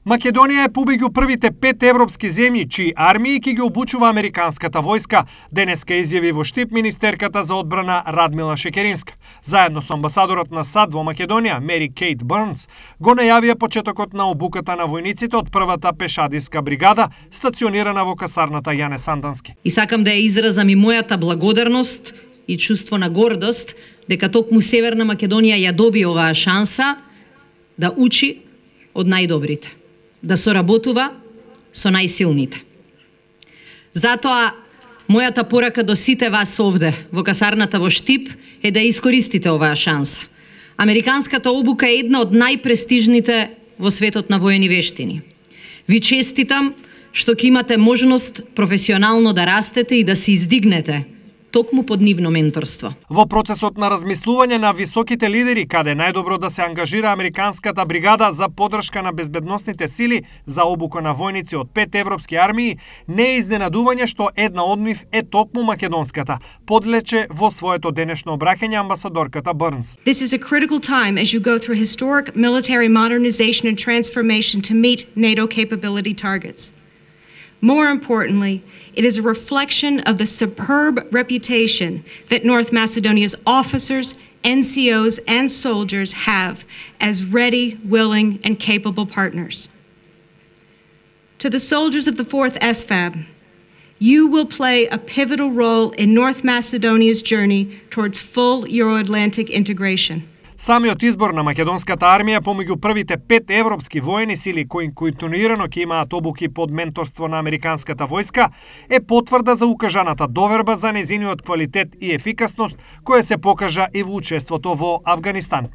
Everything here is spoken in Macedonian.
Македонија е побеѓу првите 5 европски земји чии армии ќе ги обучува американската војска, денеска изјави во Штип министерката за одбрана Радмила Шекеринска. Заедно со амбасадорот на САД во Македонија, Мери Кейт Бърнс, го најавија почетокот на обуката на војниците од првата пешадиска бригада, стационирана во касарната Јане Сандански. И сакам да ја изразам и мојата благодарност и чувство на гордост дека токму Северна Македонија ја доби оваа шанса да учи од најдобрите, да соработува со најсилните. Затоа, мојата порака до сите вас овде во касарната во Штип е да искористите оваа шанса. Американската обука е една од најпрестижните во светот на воени вештини. Ви честитам што ќе имате можност професионално да растете и да се издигнете токму под нивно менторство. Во процесот на размислување на високите лидери, каде најдобро да се ангажира американската бригада за поддршка на безбедносните сили за обука на војници од 5 европски армии, не е изненадување што една од нив е токму македонската, подлече во своето денешно обраќање амбасадорката Бърнс. This is a critical time as you go through historic military modernization and transformation to meet NATO capability targets. More importantly, it is a reflection of the superb reputation that North Macedonia's officers, NCOs, and soldiers have as ready, willing, and capable partners. To the soldiers of the 4th SFAB, you will play a pivotal role in North Macedonia's journey towards full Euro-Atlantic integration. Самиот избор на македонската армија помеѓу првите 5 европски воени сили кои континуирано ќе имаат обуки под менторство на американската војска е потврда за укажаната доверба за нејзиниот квалитет и ефикасност која се покажа и во учеството во Авганистан.